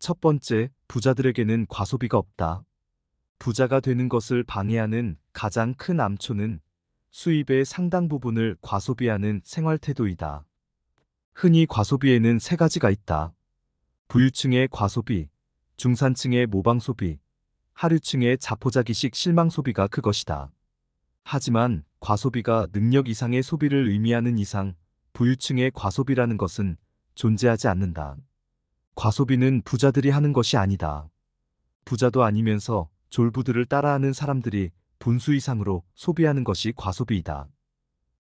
첫 번째, 부자들에게는 과소비가 없다. 부자가 되는 것을 방해하는 가장 큰 암초는 수입의 상당 부분을 과소비하는 생활태도이다. 흔히 과소비에는 세 가지가 있다. 부유층의 과소비, 중산층의 모방소비, 하류층의 자포자기식 실망소비가 그것이다. 하지만 과소비가 능력 이상의 소비를 의미하는 이상 부유층의 과소비라는 것은 존재하지 않는다. 과소비는 부자들이 하는 것이 아니다. 부자도 아니면서 졸부들을 따라하는 사람들이 분수 이상으로 소비하는 것이 과소비이다.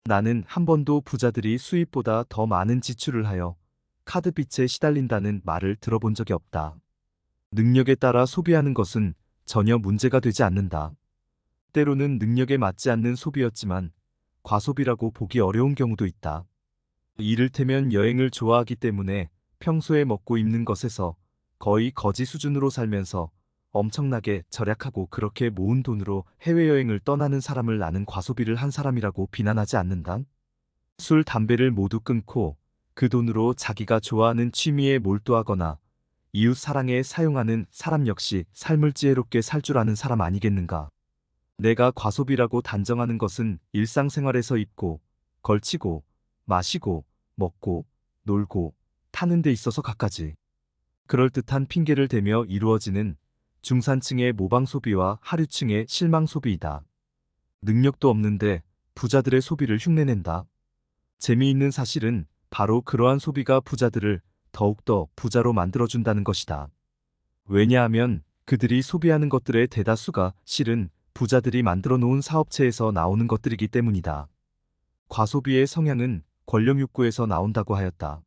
나는 한 번도 부자들이 수입보다 더 많은 지출을 하여 카드빚에 시달린다는 말을 들어본 적이 없다. 능력에 따라 소비하는 것은 전혀 문제가 되지 않는다. 때로는 능력에 맞지 않는 소비였지만 과소비라고 보기 어려운 경우도 있다. 이를테면 여행을 좋아하기 때문에 평소에 먹고 입는 것에서 거의 거지 수준으로 살면서 엄청나게 절약하고 그렇게 모은 돈으로 해외여행을 떠나는 사람을 나는 과소비를 한 사람이라고 비난하지 않는다. 술, 담배를 모두 끊고 그 돈으로 자기가 좋아하는 취미에 몰두하거나 이웃 사랑에 사용하는 사람 역시 삶을 지혜롭게 살 줄 아는 사람 아니겠는가. 내가 과소비라고 단정하는 것은 일상생활에서 입고, 걸치고, 마시고, 먹고, 놀고, 타는 데 있어서 갖가지. 그럴듯한 핑계를 대며 이루어지는 중산층의 모방 소비와 하류층의 실망 소비이다. 능력도 없는데 부자들의 소비를 흉내낸다. 재미있는 사실은 바로 그러한 소비가 부자들을 더욱더 부자로 만들어준다는 것이다. 왜냐하면 그들이 소비하는 것들의 대다수가 실은 부자들이 만들어 놓은 사업체에서 나오는 것들이기 때문이다. 과소비의 성향은 권력 욕구에서 나온다고 하였다.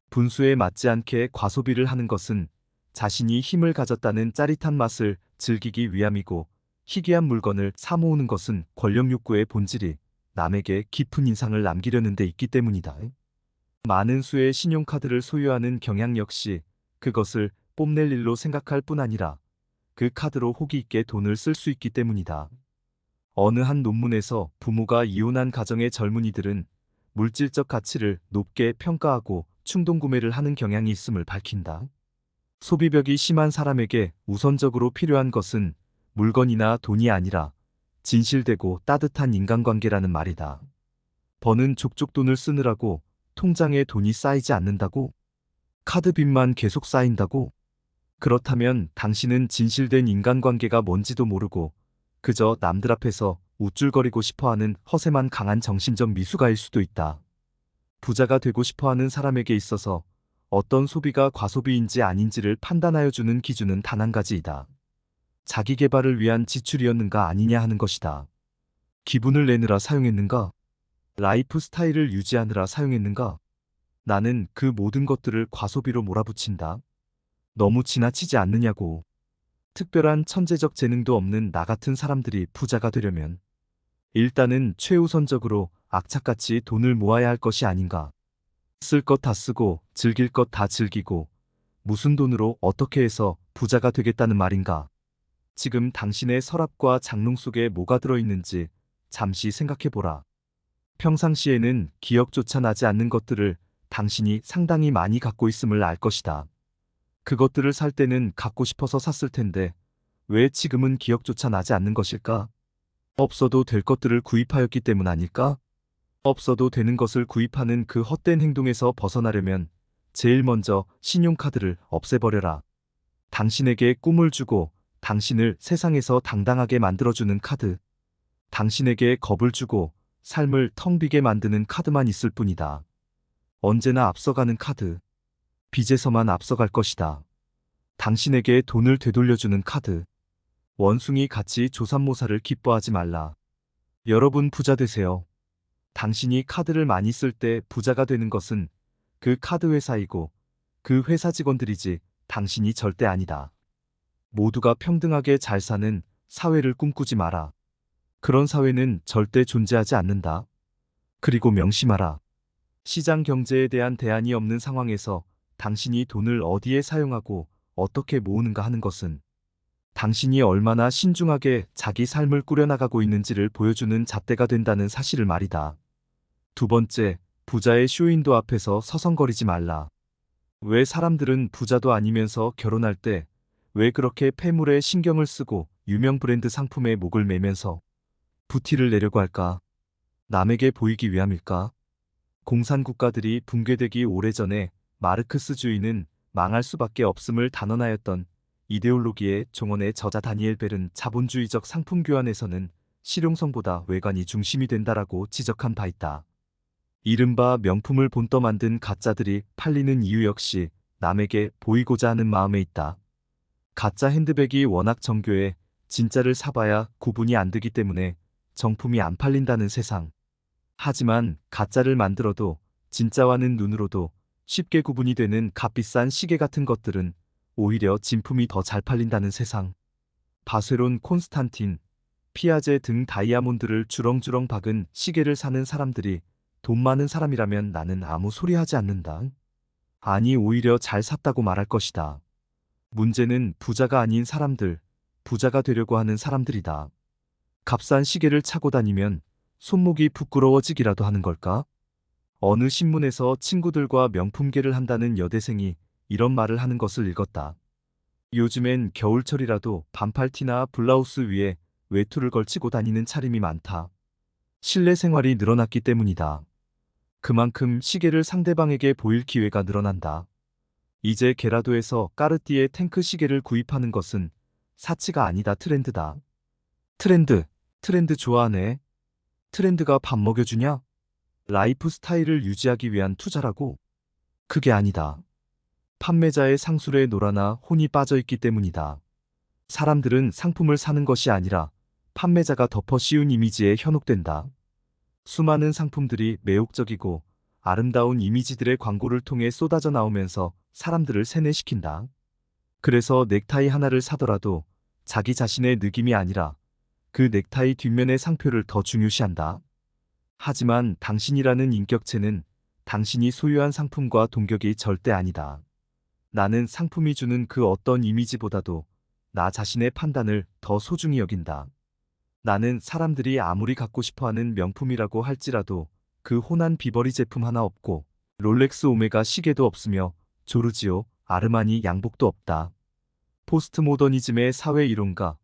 분수에 맞지 않게 과소비를 하는 것은 자신이 힘을 가졌다는 짜릿한 맛을 즐기기 위함이고 희귀한 물건을 사모으는 것은 권력 욕구의 본질이 남에게 깊은 인상을 남기려는 데 있기 때문이다. 많은 수의 신용카드를 소유하는 경향 역시 그것을 뽐낼 일로 생각할 뿐 아니라 그 카드로 호기 있게 돈을 쓸 수 있기 때문이다. 어느 한 논문에서 부모가 이혼한 가정의 젊은이들은 물질적 가치를 높게 평가하고 충동구매를 하는 경향이 있음을 밝힌다. 소비벽이 심한 사람에게 우선적으로 필요한 것은 물건이나 돈이 아니라 진실되고 따뜻한 인간관계라는 말이다. 버는 족족 돈을 쓰느라고 통장에 돈이 쌓이지 않는다고? 카드빚만 계속 쌓인다고? 그렇다면 당신은 진실된 인간관계가 뭔지도 모르고 그저 남들 앞에서 우쭐거리고 싶어하는 허세만 강한 정신적 미숙아일 수도 있다. 부자가 되고 싶어하는 사람에게 있어서 어떤 소비가 과소비인지 아닌지를 판단하여 주는 기준은 단 한 가지이다. 자기 개발을 위한 지출이었는가 아니냐 하는 것이다. 기분을 내느라 사용했는가? 라이프 스타일을 유지하느라 사용했는가? 나는 그 모든 것들을 과소비로 몰아붙인다. 너무 지나치지 않느냐고. 특별한 천재적 재능도 없는 나 같은 사람들이 부자가 되려면 일단은 최우선적으로 악착같이 돈을 모아야 할 것이 아닌가. 쓸 것 다 쓰고 즐길 것 다 즐기고 무슨 돈으로 어떻게 해서 부자가 되겠다는 말인가. 지금 당신의 서랍과 장롱 속에 뭐가 들어있는지 잠시 생각해보라. 평상시에는 기억조차 나지 않는 것들을 당신이 상당히 많이 갖고 있음을 알 것이다. 그것들을 살 때는 갖고 싶어서 샀을 텐데 왜 지금은 기억조차 나지 않는 것일까? 없어도 될 것들을 구입하였기 때문 아닐까? 없어도 되는 것을 구입하는 그 헛된 행동에서 벗어나려면 제일 먼저 신용카드를 없애버려라. 당신에게 꿈을 주고 당신을 세상에서 당당하게 만들어주는 카드. 당신에게 겁을 주고 삶을 텅 비게 만드는 카드만 있을 뿐이다. 언제나 앞서가는 카드. 빚에서만 앞서갈 것이다. 당신에게 돈을 되돌려주는 카드. 원숭이 같이 조삼모사를 기뻐하지 말라. 여러분 부자 되세요. 당신이 카드를 많이 쓸 때 부자가 되는 것은 그 카드 회사이고 그 회사 직원들이지 당신이 절대 아니다. 모두가 평등하게 잘 사는 사회를 꿈꾸지 마라. 그런 사회는 절대 존재하지 않는다. 그리고 명심하라. 시장 경제에 대한 대안이 없는 상황에서 당신이 돈을 어디에 사용하고 어떻게 모으는가 하는 것은 당신이 얼마나 신중하게 자기 삶을 꾸려나가고 있는지를 보여주는 잣대가 된다는 사실을 말이다. 두 번째, 부자의 쇼윈도 앞에서 서성거리지 말라. 왜 사람들은 부자도 아니면서 결혼할 때 왜 그렇게 패물에 신경을 쓰고 유명 브랜드 상품에 목을 매면서 부티를 내려고 할까? 남에게 보이기 위함일까? 공산국가들이 붕괴되기 오래전에 마르크스주의는 망할 수밖에 없음을 단언하였던 이데올로기의 종언의 저자 다니엘 벨은 자본주의적 상품 교환에서는 실용성보다 외관이 중심이 된다라고 지적한 바 있다. 이른바 명품을 본떠 만든 가짜들이 팔리는 이유 역시 남에게 보이고자 하는 마음에 있다. 가짜 핸드백이 워낙 정교해 진짜를 사봐야 구분이 안 되기 때문에 정품이 안 팔린다는 세상. 하지만 가짜를 만들어도 진짜와는 눈으로도 쉽게 구분이 되는 값비싼 시계 같은 것들은 오히려 진품이 더 잘 팔린다는 세상. 바세론 콘스탄틴, 피아제 등 다이아몬드를 주렁주렁 박은 시계를 사는 사람들이 돈 많은 사람이라면 나는 아무 소리 하지 않는다. 아니 오히려 잘 샀다고 말할 것이다. 문제는 부자가 아닌 사람들, 부자가 되려고 하는 사람들이다. 값싼 시계를 차고 다니면 손목이 부끄러워지기라도 하는 걸까? 어느 신문에서 친구들과 명품계를 한다는 여대생이 이런 말을 하는 것을 읽었다. 요즘엔 겨울철이라도 반팔티나 블라우스 위에 외투를 걸치고 다니는 차림이 많다. 실내 생활이 늘어났기 때문이다. 그만큼 시계를 상대방에게 보일 기회가 늘어난다. 이제 게라도에서 까르띠에 탱크 시계를 구입하는 것은 사치가 아니다 트렌드다. 트렌드, 트렌드 좋아하네. 트렌드가 밥 먹여주냐? 라이프 스타일을 유지하기 위한 투자라고? 그게 아니다. 판매자의 상술에 놀아나 혼이 빠져있기 때문이다. 사람들은 상품을 사는 것이 아니라 판매자가 덮어 씌운 이미지에 현혹된다. 수많은 상품들이 매혹적이고 아름다운 이미지들의 광고를 통해 쏟아져 나오면서 사람들을 세뇌시킨다. 그래서 넥타이 하나를 사더라도 자기 자신의 느낌이 아니라 그 넥타이 뒷면의 상표를 더 중요시한다. 하지만 당신이라는 인격체는 당신이 소유한 상품과 동격이 절대 아니다. 나는 상품이 주는 그 어떤 이미지보다도 나 자신의 판단을 더 소중히 여긴다. 나는 사람들이 아무리 갖고 싶어하는 명품이라고 할지라도 그 혼한 비버리 제품 하나 없고 롤렉스 오메가 시계도 없으며 조르지오, 아르마니 양복도 없다. 포스트 모더니즘의 사회 이론가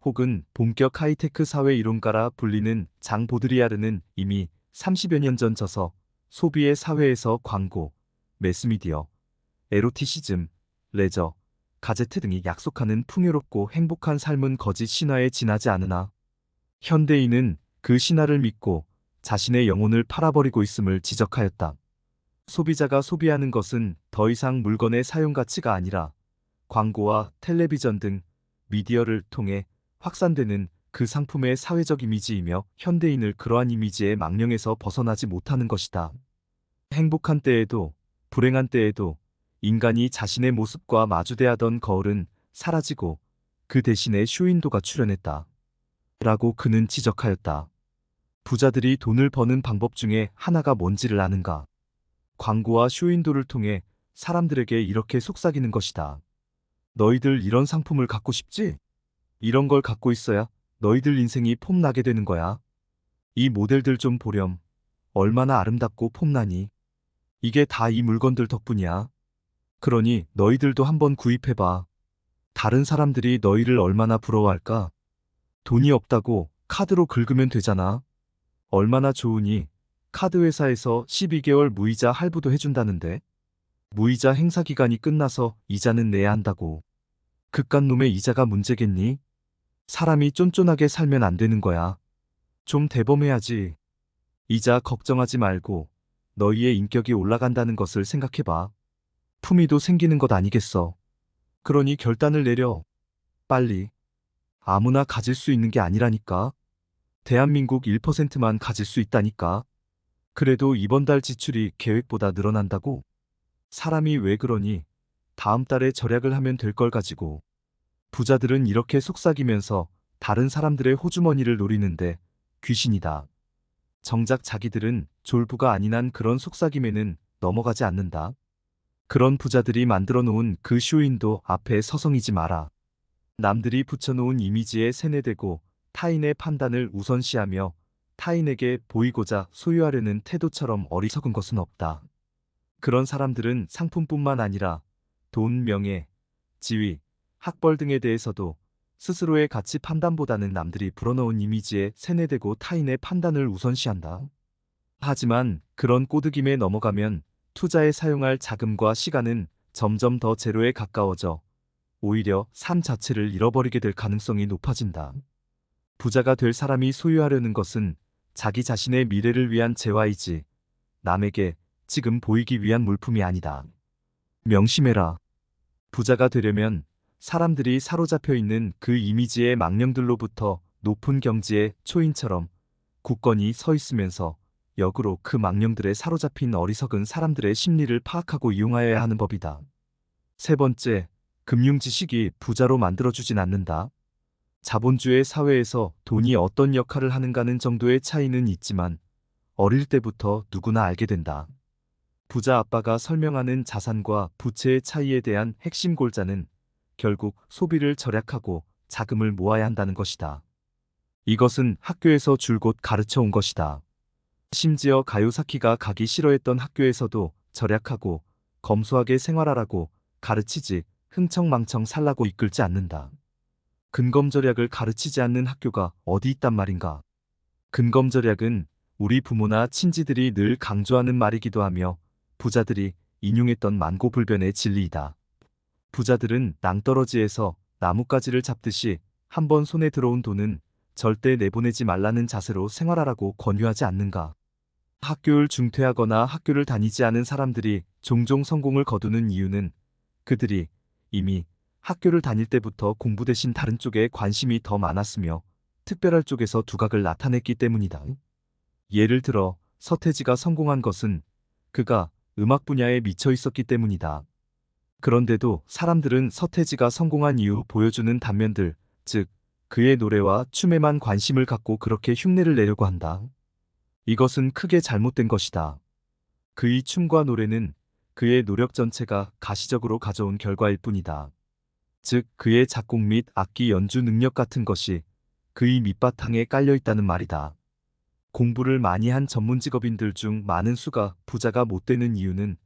혹은 본격 하이테크 사회 이론가라 불리는 장 보드리아르는 이미 30여 년 전 저서 소비의 사회에서 광고, 매스미디어, 에로티시즘, 레저, 가제트 등이 약속하는 풍요롭고 행복한 삶은 거짓 신화에 지나지 않으나 현대인은 그 신화를 믿고 자신의 영혼을 팔아버리고 있음을 지적하였다. 소비자가 소비하는 것은 더 이상 물건의 사용 가치가 아니라 광고와 텔레비전 등 미디어를 통해 확산되는 그 상품의 사회적 이미지이며 현대인을 그러한 이미지의 망령에서 벗어나지 못하는 것이다. 행복한 때에도 불행한 때에도 인간이 자신의 모습과 마주대하던 거울은 사라지고 그 대신에 쇼윈도가 출현했다. 라고 그는 지적하였다. 부자들이 돈을 버는 방법 중에 하나가 뭔지를 아는가? 광고와 쇼윈도를 통해 사람들에게 이렇게 속삭이는 것이다. 너희들 이런 상품을 갖고 싶지? 이런 걸 갖고 있어야 너희들 인생이 폼나게 되는 거야. 이 모델들 좀 보렴. 얼마나 아름답고 폼나니. 이게 다 이 물건들 덕분이야. 그러니 너희들도 한번 구입해봐. 다른 사람들이 너희를 얼마나 부러워할까? 돈이 없다고 카드로 긁으면 되잖아. 얼마나 좋으니 카드 회사에서 12개월 무이자 할부도 해준다는데. 무이자 행사 기간이 끝나서 이자는 내야 한다고. 그깟 놈의 이자가 문제겠니? 사람이 쫀쫀하게 살면 안 되는 거야. 좀 대범해야지. 이자 걱정하지 말고 너희의 인격이 올라간다는 것을 생각해봐. 품위도 생기는 것 아니겠어. 그러니 결단을 내려. 빨리. 아무나 가질 수 있는 게 아니라니까. 대한민국 1%만 가질 수 있다니까. 그래도 이번 달 지출이 계획보다 늘어난다고? 사람이 왜 그러니? 다음 달에 절약을 하면 될 걸 가지고. 부자들은 이렇게 속삭이면서 다른 사람들의 호주머니를 노리는데 귀신이다. 정작 자기들은 졸부가 아닌 한 그런 속삭임에는 넘어가지 않는다. 그런 부자들이 만들어 놓은 그 쇼윈도 앞에 서성이지 마라. 남들이 붙여놓은 이미지에 세뇌되고 타인의 판단을 우선시하며 타인에게 보이고자 소유하려는 태도처럼 어리석은 것은 없다. 그런 사람들은 상품뿐만 아니라 돈, 명예, 지위, 학벌 등에 대해서도 스스로의 가치 판단보다는 남들이 불어넣은 이미지에 세뇌되고 타인의 판단을 우선시한다. 하지만 그런 꼬드김에 넘어가면 투자에 사용할 자금과 시간은 점점 더 제로에 가까워져 오히려 삶 자체를 잃어버리게 될 가능성이 높아진다. 부자가 될 사람이 소유하려는 것은 자기 자신의 미래를 위한 재화이지 남에게 지금 보이기 위한 물품이 아니다. 명심해라. 부자가 되려면 사람들이 사로잡혀 있는 그 이미지의 망령들로부터 높은 경지의 초인처럼 굳건히 서 있으면서 역으로 그 망령들에 사로잡힌 어리석은 사람들의 심리를 파악하고 이용하여야 하는 법이다. 세 번째, 금융 지식이 부자로 만들어주진 않는다. 자본주의 사회에서 돈이 어떤 역할을 하는가는 정도의 차이는 있지만 어릴 때부터 누구나 알게 된다. 부자 아빠가 설명하는 자산과 부채의 차이에 대한 핵심 골자는 결국 소비를 절약하고 자금을 모아야 한다는 것이다. 이것은 학교에서 줄곧 가르쳐 온 것이다. 심지어 가요사키가 가기 싫어했던 학교에서도 절약하고 검소하게 생활하라고 가르치지 흥청망청 살라고 이끌지 않는다. 근검절약을 가르치지 않는 학교가 어디 있단 말인가. 근검절약은 우리 부모나 친지들이 늘 강조하는 말이기도 하며 부자들이 인용했던 만고불변의 진리이다. 부자들은 낭떠러지에서 나뭇가지를 잡듯이 한번 손에 들어온 돈은 절대 내보내지 말라는 자세로 생활하라고 권유하지 않는가. 학교를 중퇴하거나 학교를 다니지 않은 사람들이 종종 성공을 거두는 이유는 그들이 이미 학교를 다닐 때부터 공부 대신 다른 쪽에 관심이 더 많았으며 특별할 쪽에서 두각을 나타냈기 때문이다. 예를 들어 서태지가 성공한 것은 그가 음악 분야에 미쳐 있었기 때문이다. 그런데도 사람들은 서태지가 성공한 이후 보여주는 단면들, 즉 그의 노래와 춤에만 관심을 갖고 그렇게 흉내를 내려고 한다. 이것은 크게 잘못된 것이다. 그의 춤과 노래는 그의 노력 전체가 가시적으로 가져온 결과일 뿐이다. 즉 그의 작곡 및 악기 연주 능력 같은 것이 그의 밑바탕에 깔려 있다는 말이다. 공부를 많이 한 전문 직업인들 중 많은 수가 부자가 못 되는 이유는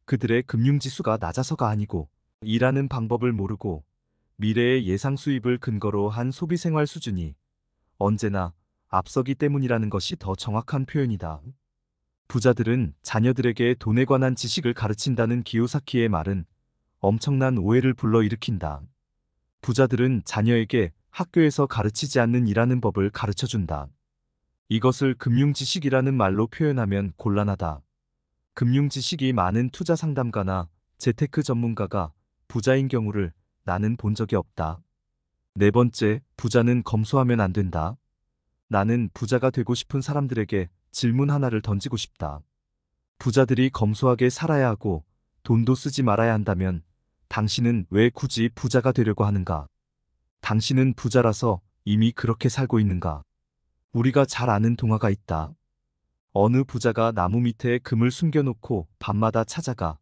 그들의 금융지수가 낮아서가 아니고 일하는 방법을 모르고 미래의 예상 수입을 근거로 한 소비생활 수준이 언제나 앞서기 때문이라는 것이 더 정확한 표현이다. 부자들은 자녀들에게 돈에 관한 지식을 가르친다는 기요사키의 말은 엄청난 오해를 불러일으킨다. 부자들은 자녀에게 학교에서 가르치지 않는 일하는 법을 가르쳐준다. 이것을 금융지식이라는 말로 표현하면 곤란하다. 금융지식이 많은 투자 상담가나 재테크 전문가가 부자인 경우를 나는 본 적이 없다. 네 번째, 부자는 검소하면 안 된다. 나는 부자가 되고 싶은 사람들에게 질문 하나를 던지고 싶다. 부자들이 검소하게 살아야 하고 돈도 쓰지 말아야 한다면 당신은 왜 굳이 부자가 되려고 하는가? 당신은 부자라서 이미 그렇게 살고 있는가? 우리가 잘 아는 동화가 있다. 어느 부자가 나무 밑에 금을 숨겨놓고 밤마다 찾아가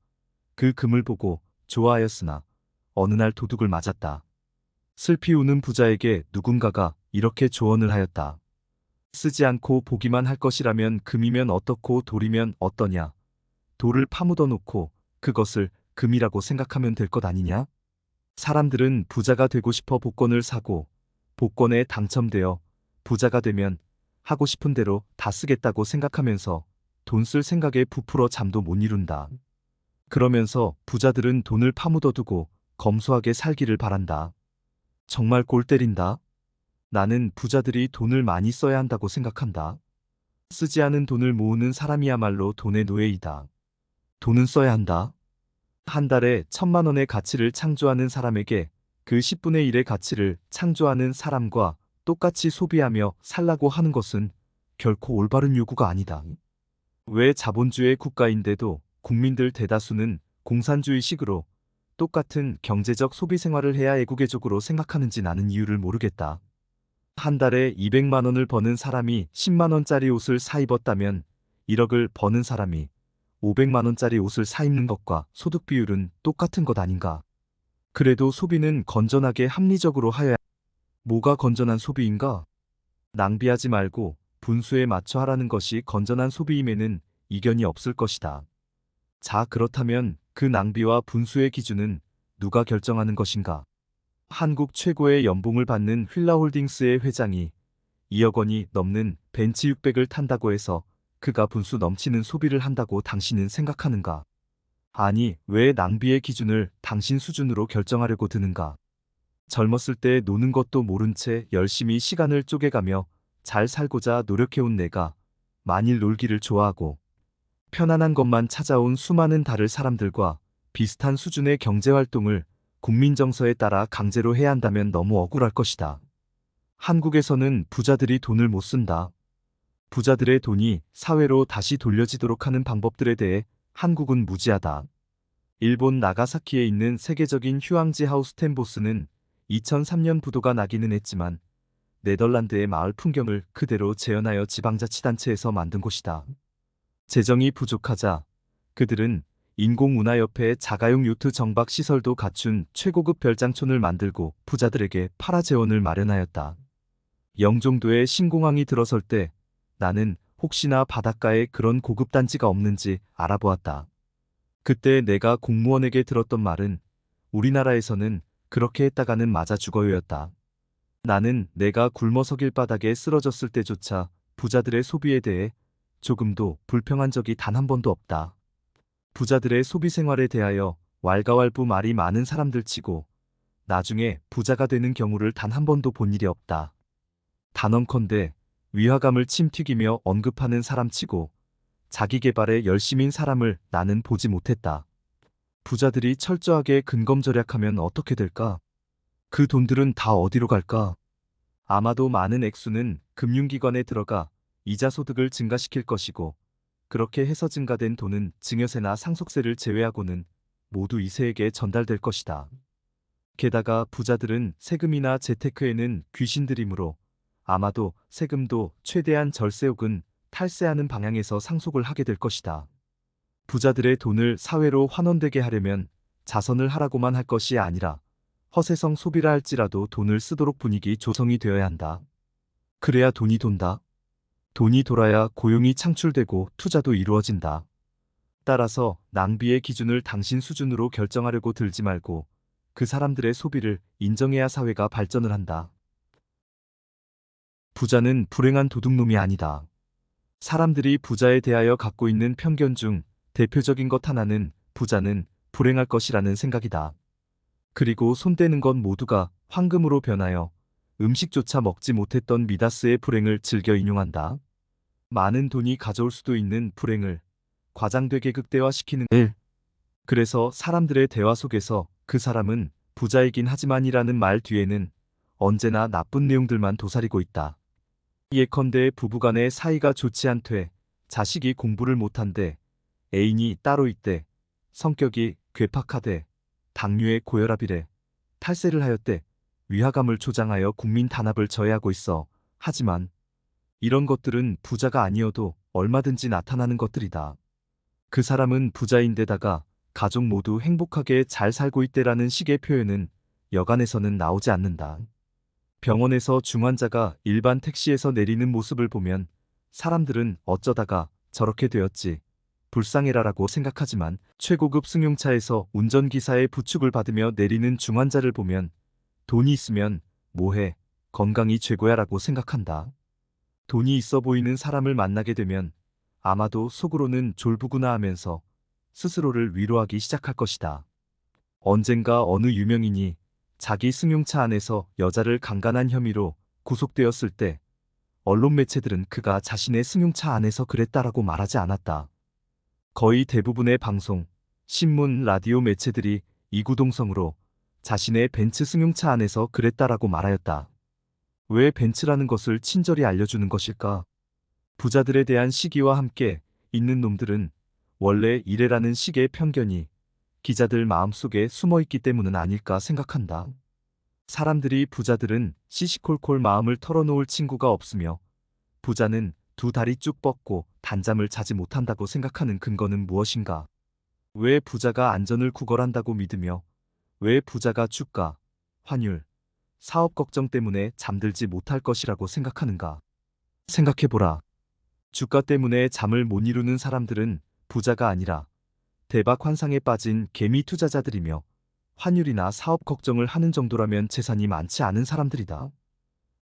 그 금을 보고 좋아하였으나 어느 날 도둑을 맞았다. 슬피 우는 부자에게 누군가가 이렇게 조언을 하였다. 쓰지 않고 보기만 할 것이라면 금이면 어떻고 돌이면 어떠냐. 돌을 파묻어 놓고 그것을 금이라고 생각하면 될 것 아니냐? 사람들은 부자가 되고 싶어 복권을 사고 복권에 당첨되어 부자가 되면 하고 싶은 대로 다 쓰겠다고 생각하면서 돈 쓸 생각에 부풀어 잠도 못 이룬다. 그러면서 부자들은 돈을 파묻어 두고 검소하게 살기를 바란다. 정말 골 때린다. 나는 부자들이 돈을 많이 써야 한다고 생각한다. 쓰지 않은 돈을 모으는 사람이야말로 돈의 노예이다. 돈은 써야 한다. 한 달에 1,000만 원의 가치를 창조하는 사람에게 그 10분의 1의 가치를 창조하는 사람과 똑같이 소비하며 살라고 하는 것은 결코 올바른 요구가 아니다. 왜 자본주의 국가인데도 국민들 대다수는 공산주의식으로 똑같은 경제적 소비 생활을 해야 애국애적으로 생각하는지 나는 이유를 모르겠다. 한 달에 200만 원을 버는 사람이 10만 원짜리 옷을 사 입었다면 1억을 버는 사람이 500만 원짜리 옷을 사 입는 것과 소득 비율은 똑같은 것 아닌가. 그래도 소비는 건전하게 합리적으로 하여야. 뭐가 건전한 소비인가? 낭비하지 말고 분수에 맞춰 하라는 것이 건전한 소비임에는 이견이 없을 것이다. 자, 그렇다면 그 낭비와 분수의 기준은 누가 결정하는 것인가? 한국 최고의 연봉을 받는 휠라홀딩스의 회장이 2억 원이 넘는 벤츠 600을 탄다고 해서 그가 분수 넘치는 소비를 한다고 당신은 생각하는가? 아니, 왜 낭비의 기준을 당신 수준으로 결정하려고 드는가? 젊었을 때 노는 것도 모른 채 열심히 시간을 쪼개가며 잘 살고자 노력해온 내가 만일 놀기를 좋아하고 편안한 것만 찾아온 수많은 다른 사람들과 비슷한 수준의 경제활동을 국민 정서에 따라 강제로 해야 한다면 너무 억울할 것이다. 한국에서는 부자들이 돈을 못 쓴다. 부자들의 돈이 사회로 다시 돌려지도록 하는 방법들에 대해 한국은 무지하다. 일본 나가사키에 있는 세계적인 휴양지 하우스 템보스는 2003년 부도가 나기는 했지만 네덜란드의 마을 풍경을 그대로 재현하여 지방자치단체에서 만든 곳이다. 재정이 부족하자 그들은 인공운하옆에 자가용 요트 정박 시설도 갖춘 최고급 별장촌을 만들고 부자들에게 팔아재원을 마련하였다. 영종도에 신공항이 들어설 때 나는 혹시나 바닷가에 그런 고급 단지가 없는지 알아보았다. 그때 내가 공무원에게 들었던 말은 우리나라에서는 그렇게 했다가는 맞아 죽어요였다. 나는 내가 굶어서 길바닥에 쓰러졌을 때조차 부자들의 소비에 대해 조금도 불평한 적이 단 한 번도 없다. 부자들의 소비 생활에 대하여 왈가왈부 말이 많은 사람들 치고 나중에 부자가 되는 경우를 단 한 번도 본 일이 없다. 단언컨대 위화감을 침튀기며 언급하는 사람 치고 자기 개발에 열심인 사람을 나는 보지 못했다. 부자들이 철저하게 근검절약하면 어떻게 될까? 그 돈들은 다 어디로 갈까? 아마도 많은 액수는 금융기관에 들어가 이자 소득을 증가시킬 것이고 그렇게 해서 증가된 돈은 증여세나 상속세를 제외하고는 모두 이세에게 전달될 것이다. 게다가 부자들은 세금이나 재테크에는 귀신들이므로 아마도 세금도 최대한 절세 혹은 탈세하는 방향에서 상속을 하게 될 것이다. 부자들의 돈을 사회로 환원되게 하려면 자선을 하라고만 할 것이 아니라 허세성 소비라 할지라도 돈을 쓰도록 분위기 조성이 되어야 한다. 그래야 돈이 돈다. 돈이 돌아야 고용이 창출되고 투자도 이루어진다. 따라서 낭비의 기준을 당신 수준으로 결정하려고 들지 말고 그 사람들의 소비를 인정해야 사회가 발전을 한다. 부자는 불행한 도둑놈이 아니다. 사람들이 부자에 대하여 갖고 있는 편견 중 대표적인 것 하나는 부자는 불행할 것이라는 생각이다. 그리고 손대는 것 모두가 황금으로 변하여 음식조차 먹지 못했던 미다스의 불행을 즐겨 인용한다. 많은 돈이 가져올 수도 있는 불행을 과장되게 극대화시키는 일. 그래서 사람들의 대화 속에서 그 사람은 부자이긴 하지만이라는 말 뒤에는 언제나 나쁜 내용들만 도사리고 있다. 예컨대 부부간의 사이가 좋지 않되 자식이 공부를 못한대 애인이 따로 있대 성격이 괴팍하대 당뇨에 고혈압이래 탈세를 하였대 위화감을 조장하여 국민 단합을 저해하고 있어. 하지만 이런 것들은 부자가 아니어도 얼마든지 나타나는 것들이다. 그 사람은 부자인데다가 가족 모두 행복하게 잘 살고 있대라는 식의 표현은 여간에서는 나오지 않는다. 병원에서 중환자가 일반 택시에서 내리는 모습을 보면 사람들은 어쩌다가 저렇게 되었지 불쌍해라라고 생각하지만 최고급 승용차에서 운전기사의 부축을 받으며 내리는 중환자를 보면 돈이 있으면 뭐해 건강이 최고야라고 생각한다. 돈이 있어 보이는 사람을 만나게 되면 아마도 속으로는 졸부구나 하면서 스스로를 위로하기 시작할 것이다. 언젠가 어느 유명인이 자기 승용차 안에서 여자를 강간한 혐의로 구속되었을 때 언론 매체들은 그가 자신의 승용차 안에서 그랬다라고 말하지 않았다. 거의 대부분의 방송, 신문, 라디오 매체들이 이구동성으로 자신의 벤츠 승용차 안에서 그랬다라고 말하였다. 왜 벤츠라는 것을 친절히 알려주는 것일까? 부자들에 대한 시기와 함께 있는 놈들은 원래 이래라는 식의 편견이 기자들 마음속에 숨어있기 때문은 아닐까 생각한다. 사람들이 부자들은 시시콜콜 마음을 털어놓을 친구가 없으며 부자는 두 다리 쭉 뻗고 단잠을 자지 못한다고 생각하는 근거는 무엇인가? 왜 부자가 안전을 구걸한다고 믿으며 왜 부자가 주가, 환율, 사업 걱정 때문에 잠들지 못할 것이라고 생각하는가? 생각해보라. 주가 때문에 잠을 못 이루는 사람들은 부자가 아니라 대박 환상에 빠진 개미 투자자들이며 환율이나 사업 걱정을 하는 정도라면 재산이 많지 않은 사람들이다.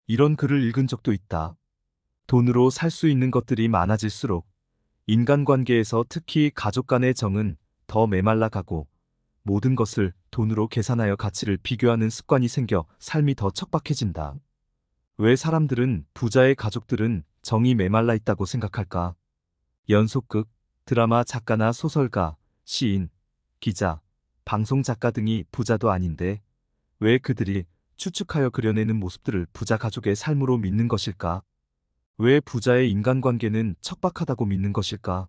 이런 글을 읽은 적도 있다. 돈으로 살 수 있는 것들이 많아질수록 인간관계에서 특히 가족 간의 정은 더 메말라가고 모든 것을 돈으로 계산하여 가치를 비교하는 습관이 생겨 삶이 더 척박해진다. 왜 사람들은 부자의 가족들은 정이 메말라 있다고 생각할까? 연속극, 드라마 작가나 소설가, 시인, 기자, 방송 작가 등이 부자도 아닌데 왜 그들이 추측하여 그려내는 모습들을 부자 가족의 삶으로 믿는 것일까? 왜 부자의 인간관계는 척박하다고 믿는 것일까?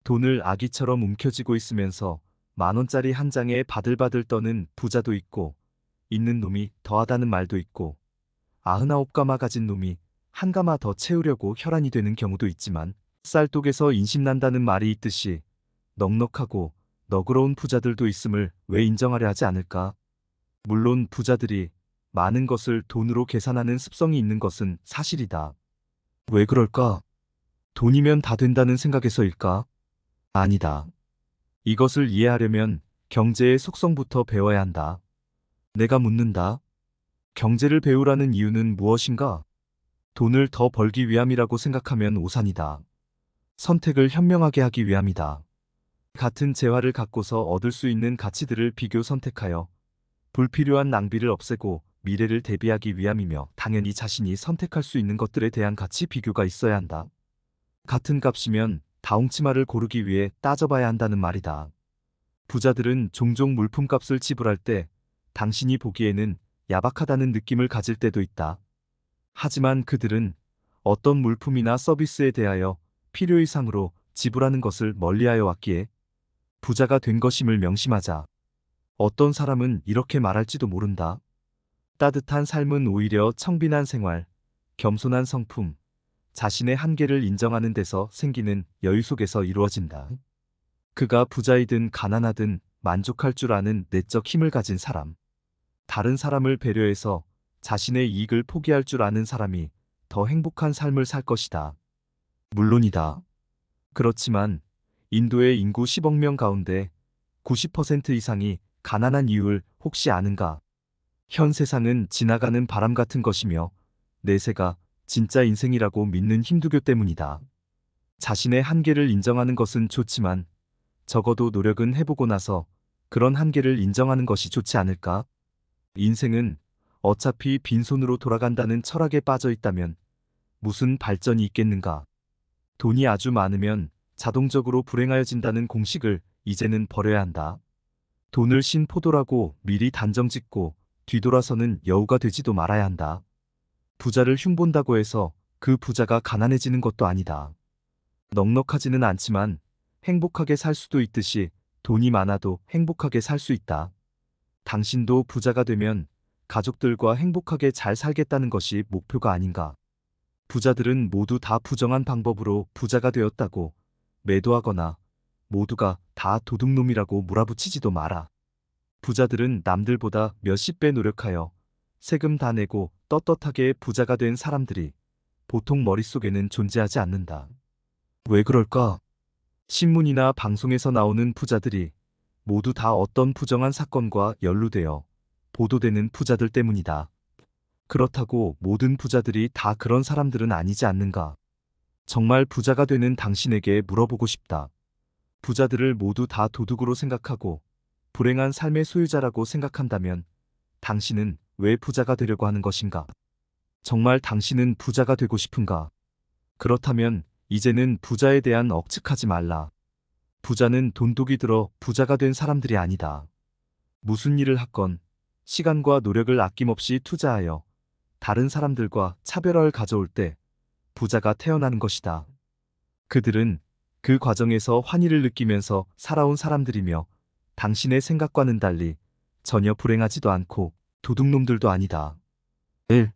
돈을 아기처럼 움켜쥐고 있으면서 10,000원짜리 한 장에 바들바들 떠는 부자도 있고 있는 놈이 더하다는 말도 있고 99가마 가진 놈이 한 가마 더 채우려고 혈안이 되는 경우도 있지만 쌀독에서 인심난다는 말이 있듯이 넉넉하고 너그러운 부자들도 있음을 왜 인정하려 하지 않을까? 물론 부자들이 많은 것을 돈으로 계산하는 습성이 있는 것은 사실이다. 왜 그럴까? 돈이면 다 된다는 생각에서일까? 아니다. 이것을 이해하려면 경제의 속성부터 배워야 한다. 내가 묻는다. 경제를 배우라는 이유는 무엇인가? 돈을 더 벌기 위함이라고 생각하면 오산이다. 선택을 현명하게 하기 위함이다. 같은 재화를 갖고서 얻을 수 있는 가치들을 비교 선택하여 불필요한 낭비를 없애고 미래를 대비하기 위함이며 당연히 자신이 선택할 수 있는 것들에 대한 가치 비교가 있어야 한다. 같은 값이면 다홍치마를 고르기 위해 따져봐야 한다는 말이다. 부자들은 종종 물품값을 지불할 때 당신이 보기에는 야박하다는 느낌을 가질 때도 있다. 하지만 그들은 어떤 물품이나 서비스에 대하여 필요 이상으로 지불하는 것을 멀리하여 왔기에 부자가 된 것임을 명심하자. 어떤 사람은 이렇게 말할지도 모른다. 따뜻한 삶은 오히려 청빈한 생활, 겸손한 성품, 자신의 한계를 인정하는 데서 생기는 여유 속에서 이루어진다. 그가 부자이든 가난하든 만족할 줄 아는 내적 힘을 가진 사람, 다른 사람을 배려해서 자신의 이익을 포기할 줄 아는 사람이 더 행복한 삶을 살 것이다. 물론이다. 그렇지만 인도의 인구 10억 명 가운데 90% 이상이 가난한 이유를 혹시 아는가? 현 세상은 지나가는 바람 같은 것이며 내세가 진짜 인생이라고 믿는 힌두교 때문이다. 자신의 한계를 인정하는 것은 좋지만 적어도 노력은 해보고 나서 그런 한계를 인정하는 것이 좋지 않을까? 인생은 어차피 빈손으로 돌아간다는 철학에 빠져 있다면 무슨 발전이 있겠는가? 돈이 아주 많으면 자동적으로 불행하여진다는 공식을 이제는 버려야 한다. 돈을 신포도라고 미리 단정짓고 뒤돌아서는 여우가 되지도 말아야 한다. 부자를 흉본다고 해서 그 부자가 가난해지는 것도 아니다. 넉넉하지는 않지만 행복하게 살 수도 있듯이 돈이 많아도 행복하게 살 수 있다. 당신도 부자가 되면 가족들과 행복하게 잘 살겠다는 것이 목표가 아닌가. 부자들은 모두 다 부정한 방법으로 부자가 되었다고 매도하거나 모두가 다 도둑놈이라고 몰아붙이지도 마라. 부자들은 남들보다 몇십 배 노력하여 세금 다 내고 떳떳하게 부자가 된 사람들이 보통 머릿속에는 존재하지 않는다. 왜 그럴까? 신문이나 방송에서 나오는 부자들이 모두 다 어떤 부정한 사건과 연루되어 보도되는 부자들 때문이다. 그렇다고 모든 부자들이 다 그런 사람들은 아니지 않는가? 정말 부자가 되는 당신에게 물어보고 싶다. 부자들을 모두 다 도둑으로 생각하고 불행한 삶의 소유자라고 생각한다면 당신은 왜 부자가 되려고 하는 것인가? 정말 당신은 부자가 되고 싶은가? 그렇다면 이제는 부자에 대한 억측하지 말라. 부자는 돈독이 들어 부자가 된 사람들이 아니다. 무슨 일을 하건 시간과 노력을 아낌없이 투자하여 다른 사람들과 차별화를 가져올 때 부자가 태어나는 것이다. 그들은 그 과정에서 환희를 느끼면서 살아온 사람들이며 당신의 생각과는 달리 전혀 불행하지도 않고 도둑놈들도 아니다. 1.